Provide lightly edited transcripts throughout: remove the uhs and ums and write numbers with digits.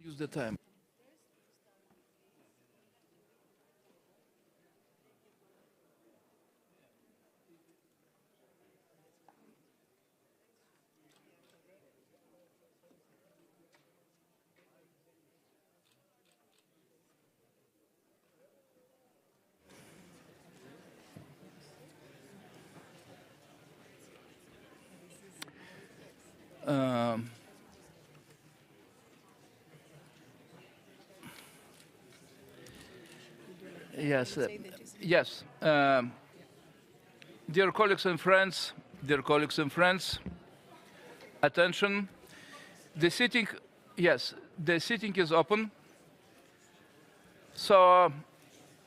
Use the time. Yes, yes. Dear colleagues and friends, attention. The sitting, yes, the sitting is open. So,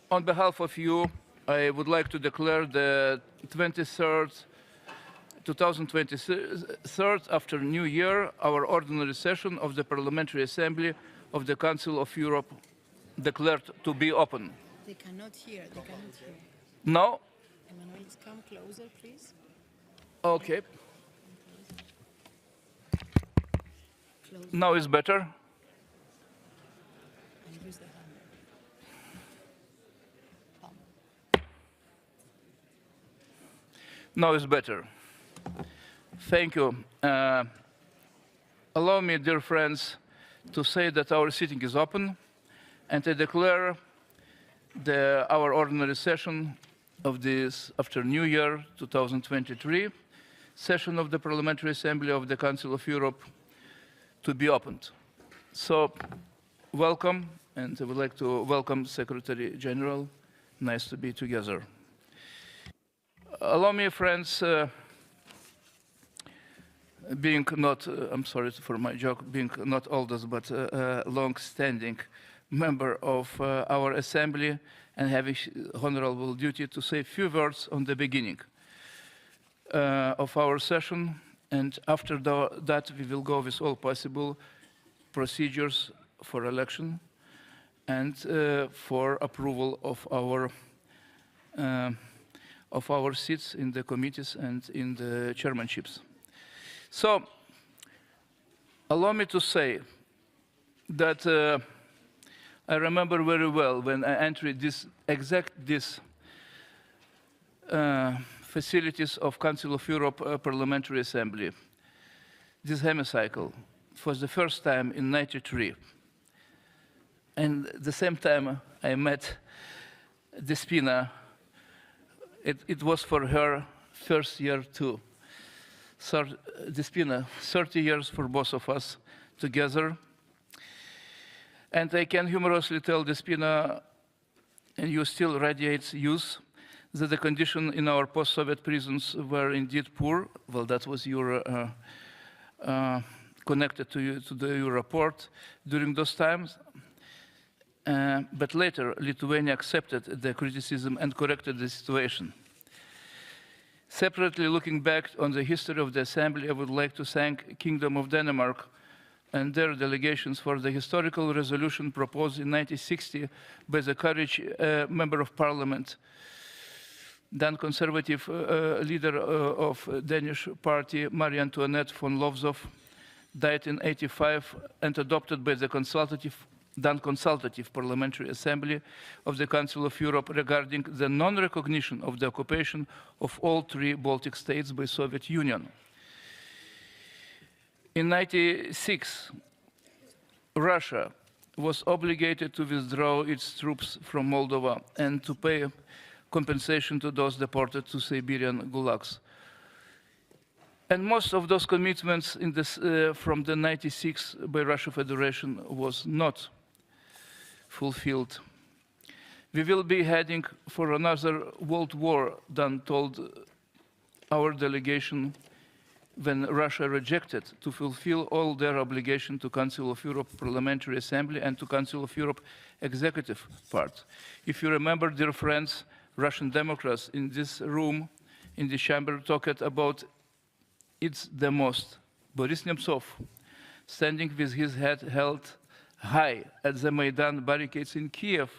on behalf of you, I would like to declare the 2023 after New Year, our ordinary session of the Parliamentary Assembly of the Council of Europe declared to be open. They cannot hear. No? Emmanuel, come closer, please. Okay. Closer. Now is better. And use the hammer. Now is better. Thank you. Allow me, dear friends, to say that our sitting is open, and I declare our ordinary session of this after New Year 2023 session of the Parliamentary Assembly of the Council of Europe to be opened. So, welcome, and I would like to welcome Secretary General. Nice to be together. Allow me, friends, being not, I'm sorry for my joke, being not oldest, but long-standing member of our Assembly and having honorable duty to say a few words on the beginning of our session. And after that, we will go with all possible procedures for election and for approval of our seats in the committees and in the chairmanships. So, allow me to say that I remember very well when I entered these facilities of Council of Europe Parliamentary Assembly, this hemicycle, for the first time in '93. And at the same time, I met Despina. It was for her first year too. So, Despina, 30 years for both of us together. And I can humorously tell Despina, and you still radiates youth, that the conditions in our post-Soviet prisons were indeed poor. Well, that was your connected to your report during those times. But later, Lithuania accepted the criticism and corrected the situation. Separately, looking back on the history of the Assembly, I would like to thank Kingdom of Denmark and their delegations for the historical resolution proposed in 1960 by the courage Member of Parliament, then conservative leader of Danish party, Marie Antoinette von Lowzow, died in '85 and adopted by the consultative Parliamentary Assembly of the Council of Europe regarding the non-recognition of the occupation of all three Baltic states by Soviet Union. In '96, Russia was obligated to withdraw its troops from Moldova and to pay compensation to those deported to Siberian gulags. And most of those commitments from the '96 by Russian Federation was not fulfilled. We will be heading for another world war, than told our delegation when Russia rejected to fulfill all their obligation to Council of Europe Parliamentary Assembly and to Council of Europe Executive part. If you remember, dear friends, Russian Democrats in this room, in the chamber, talked about it's the most. Boris Nemtsov, standing with his head held high at the Maidan barricades in Kiev,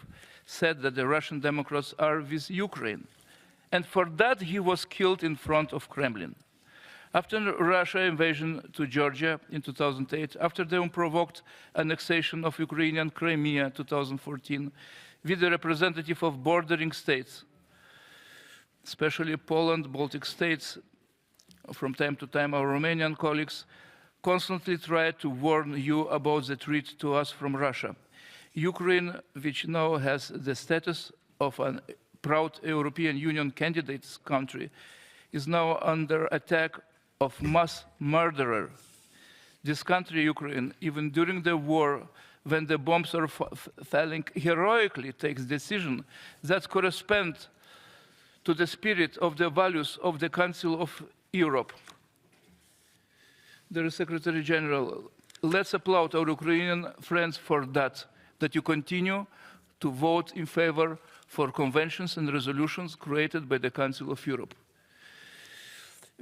said that the Russian Democrats are with Ukraine. And for that, he was killed in front of Kremlin. After Russia's invasion to Georgia in 2008, after the unprovoked annexation of Ukrainian Crimea in 2014, with the representative of bordering states, especially Poland, Baltic states, from time to time our Romanian colleagues constantly try to warn you about the threat to us from Russia. Ukraine, which now has the status of a proud European Union candidate country, is now under attack of mass murderer. This country, Ukraine, even during the war, when the bombs are falling, heroically takes decisions that correspond to the spirit of the values of the Council of Europe. The Secretary General, let's applaud our Ukrainian friends for that you continue to vote in favor for conventions and resolutions created by the Council of Europe.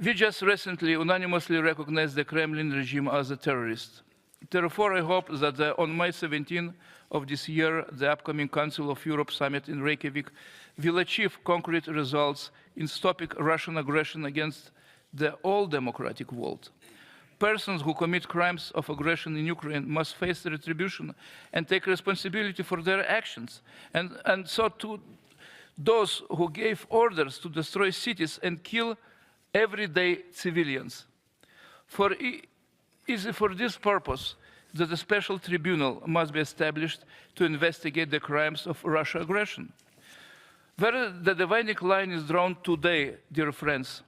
We just recently unanimously recognized the Kremlin regime as a terrorist. Therefore, I hope that on May 17 of this year, the upcoming Council of Europe summit in Reykjavik will achieve concrete results in stopping Russian aggression against the all-democratic world. Persons who commit crimes of aggression in Ukraine must face retribution and take responsibility for their actions. And so too, those who gave orders to destroy cities and kill everyday civilians. It is for this purpose that a special tribunal must be established to investigate the crimes of Russian aggression. Where the dividing line is drawn today, dear friends,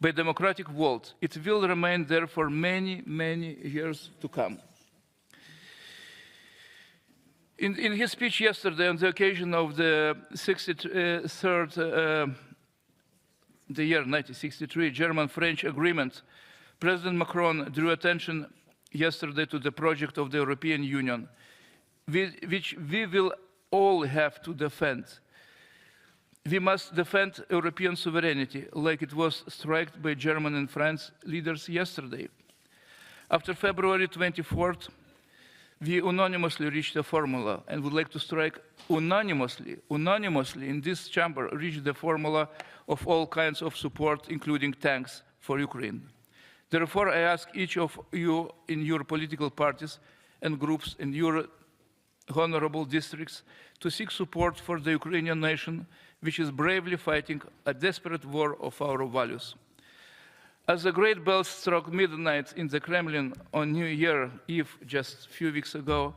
by the democratic world, it will remain there for many, many years to come. In his speech yesterday on the occasion of the 63rd the year 1963 German-French agreement, President Macron drew attention yesterday to the project of the European Union, which we will all have to defend. We must defend European sovereignty, like it was struck by German and French leaders yesterday. After February 24th, we unanimously reached a formula, and would like to strike unanimously in this chamber, reach the formula of all kinds of support, including tanks for Ukraine. Therefore, I ask each of you in your political parties and groups in your honorable districts to seek support for the Ukrainian nation, which is bravely fighting a desperate war of our values. As the great bells struck midnight in the Kremlin on New Year Eve just a few weeks ago,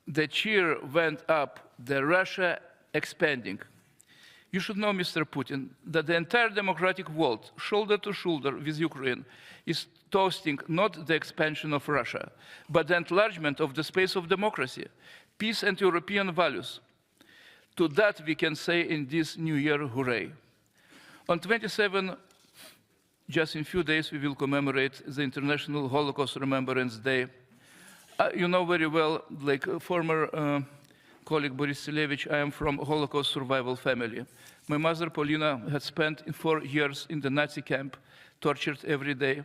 the cheer went up, the Russia expanding. You should know, Mr. Putin, that the entire democratic world, shoulder to shoulder with Ukraine, is toasting not the expansion of Russia, but the enlargement of the space of democracy, peace and European values. To that we can say in this New Year, hooray. On 27, just in a few days, we will commemorate the International Holocaust Remembrance Day. You know very well, like former colleague Boris Silevich, I am from a Holocaust survival family. My mother, Paulina, had spent 4 years in the Nazi camp, tortured every day.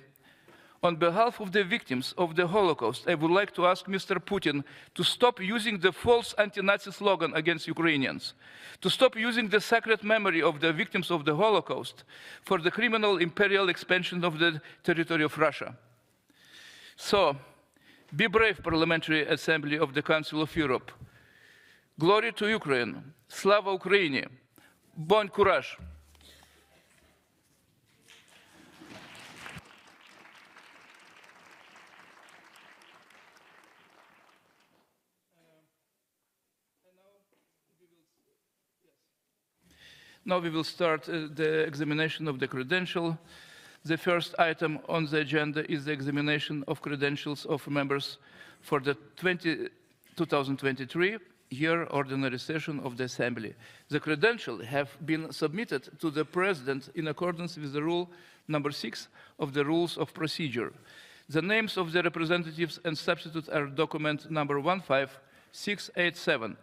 On behalf of the victims of the Holocaust, I would like to ask Mr. Putin to stop using the false anti-Nazi slogan against Ukrainians, to stop using the sacred memory of the victims of the Holocaust for the criminal imperial expansion of the territory of Russia. So, be brave, Parliamentary Assembly of the Council of Europe. Glory to Ukraine. Slava Ukraini. Bon courage. Now we will start the examination of the credential. The first item on the agenda is the examination of credentials of members for the 2023 year ordinary session of the Assembly. The credentials have been submitted to the President in accordance with the rule number 6 of the Rules of Procedure. The names of the representatives and substitutes are document number 15687.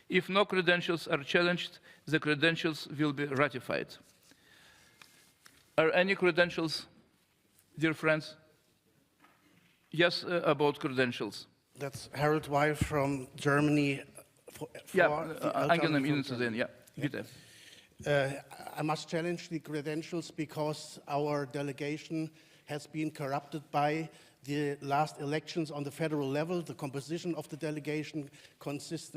If no credentials are challenged, the credentials will be ratified. Are any credentials, dear friends? Yes, about credentials. That's Harold Weil from Germany. Ja, angenommen Ihnen zu sehen, ja, bitte. I must challenge the credentials because our delegation has been corrupted by the last elections on the federal level. The composition of the delegation consists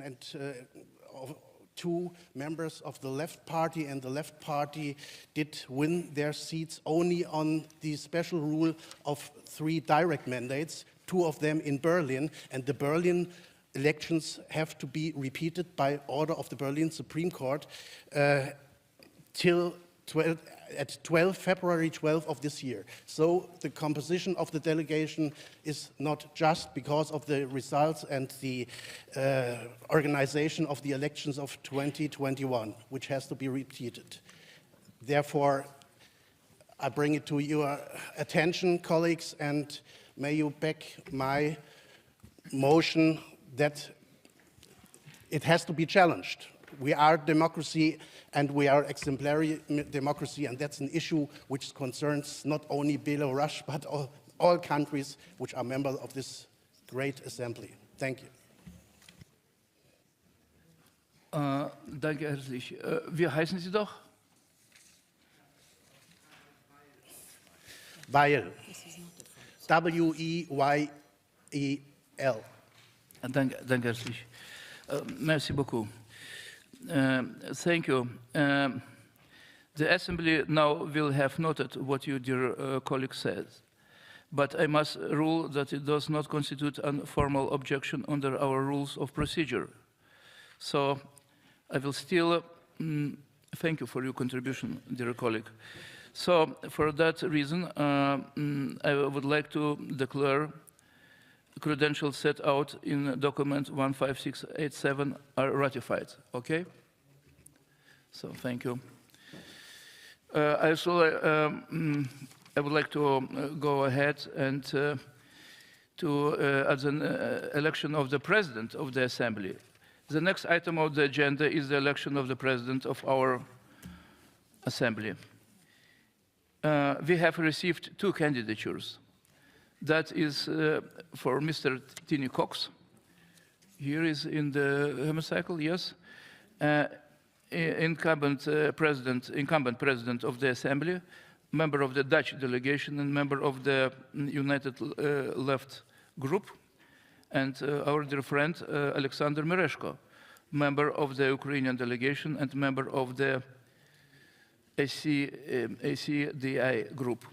of 2 members of the left party, and the left party did win their seats only on the special rule of 3 direct mandates, 2 of them in Berlin, and the Berlin elections have to be repeated by order of the Berlin Supreme Court till February 12 of this year. So the composition of the delegation is not just because of the results and the organization of the elections of 2021, which has to be repeated. Therefore, I bring it to your attention, colleagues, and may you back my motion that it has to be challenged. We are democracy, and we are exemplary democracy, and that's an issue which concerns not only Belarus, but all countries which are members of this great assembly. Thank you. Danke herzlich. Wie heißen Sie doch? Weil. W-E-Y-E-L. Danke herzlich. Merci beaucoup. Thank you. The Assembly now will have noted what your dear colleague said, but I must rule that it does not constitute a formal objection under our rules of procedure. So I will still thank you for your contribution, dear colleague. So for that reason, I would like to declare credentials set out in document 15687 are ratified, okay? So thank you. I would like to go ahead and as an election of the President of the Assembly. The next item of the agenda is the election of the President of our Assembly. We have received 2 candidatures. That is for Mr. Tini Cox. Here is in the hemicycle, yes. Incumbent president of the Assembly, member of the Dutch delegation, and member of the United Left Group, and our dear friend Alexander Mereshko, member of the Ukrainian delegation and member of the ACDI group.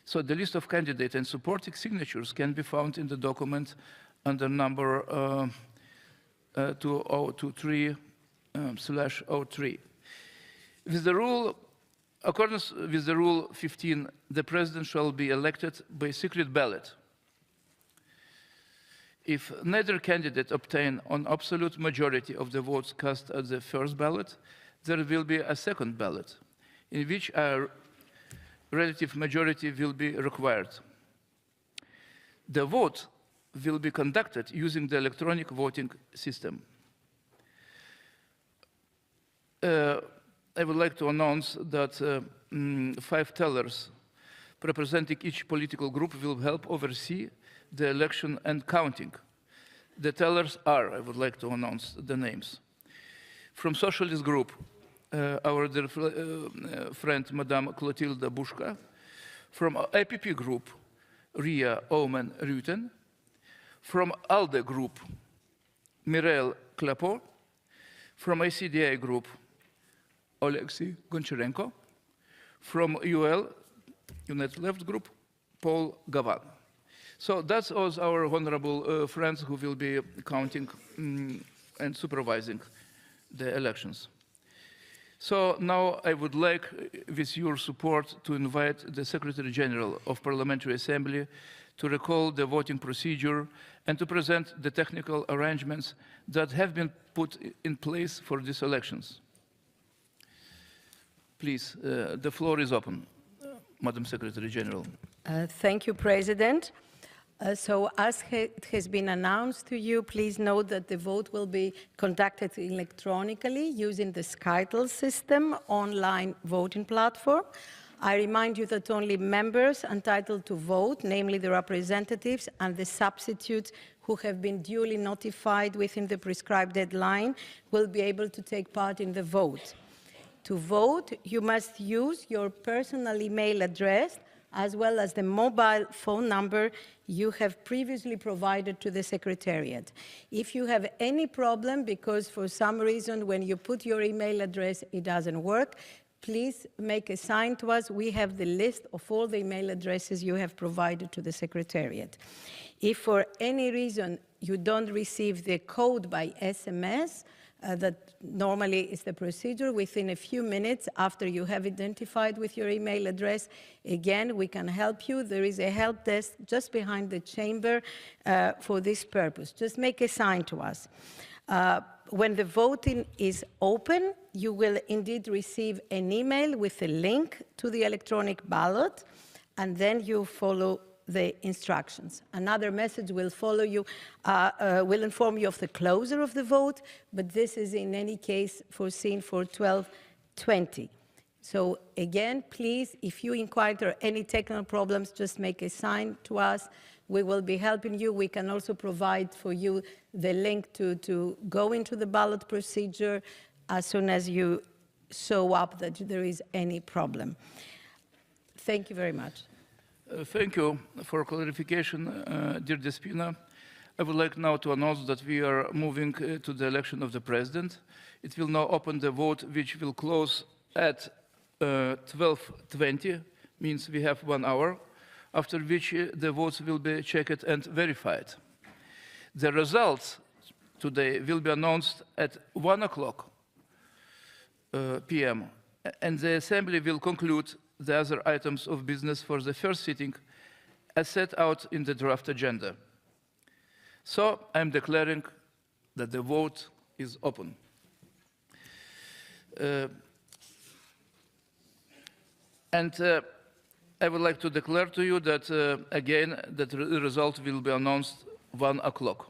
So the list of candidates and supporting signatures can be found in the document under number 2023/03. With the rule, accordance with the Rule 15, the President shall be elected by secret ballot. If neither candidate obtain an absolute majority of the votes cast at the first ballot, there will be a second ballot, in which a relative majority will be required. The vote will be conducted using the electronic voting system. I would like to announce that 5 tellers representing each political group will help oversee the election and counting. The tellers are, I would like to announce the names. From Socialist Group, our dear friend, Madame Clotilde Bushka. From APP Group, Ria Oomen-Ruijten. From ALDE Group, Mireille Clapeau. From ACDI Group, Oleksiy Goncharenko. From UL, United Left Group, Paul Gavan. So that's all our honorable friends who will be counting and supervising the elections. So now I would like, with your support, to invite the Secretary General of Parliamentary Assembly to recall the voting procedure and to present the technical arrangements that have been put in place for these elections. Please, the floor is open, Madam Secretary General. Thank you, President. So as it has been announced to you, please note that the vote will be conducted electronically using the SkyTel system online voting platform. I remind you that only members entitled to vote, namely the representatives and the substitutes who have been duly notified within the prescribed deadline, will be able to take part in the vote. To vote, you must use your personal email address as well as the mobile phone number you have previously provided to the Secretariat. If you have any problem because for some reason when you put your email address it doesn't work, please make a sign to us. We have the list of all the email addresses you have provided to the Secretariat. If for any reason you don't receive the code by SMS, that normally is the procedure, within a few minutes after you have identified with your email address, again, we can help you. There is a help desk just behind the chamber for this purpose. Just make a sign to us. When the voting is open, you will indeed receive an email with a link to the electronic ballot, and then you follow the instructions. Another message will follow you, will inform you of the closure of the vote, but this is in any case foreseen for 12:20. So again, please, if you encounter any technical problems, just make a sign to us. We will be helping you. We can also provide for you the link to go into the ballot procedure as soon as you show up that there is any problem. Thank you very much. Thank you for clarification, dear Despina. I would like now to announce that we are moving to the election of the president. It will now open the vote, which will close at 12:20, means we have 1 hour, after which the votes will be checked and verified. The results today will be announced at 1 o'clock p.m., and the Assembly will conclude the other items of business for the first sitting as set out in the draft agenda. So I'm declaring that the vote is open. I would like to declare to you that, again, that the result will be announced 1 o'clock.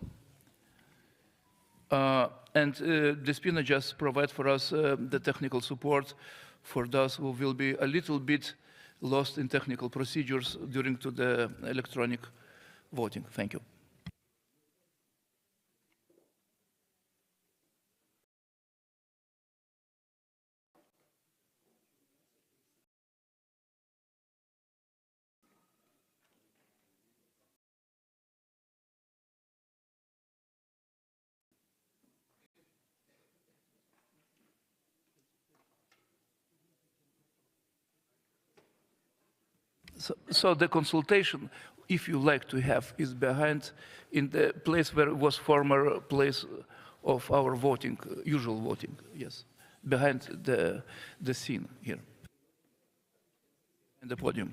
Despina just provide for us the technical support for those who will be a little bit lost in technical procedures during to the electronic voting. Thank you. So the consultation, if you like to have, is behind in the place where was former place of our voting, usual voting, yes, behind the scene here, in the podium.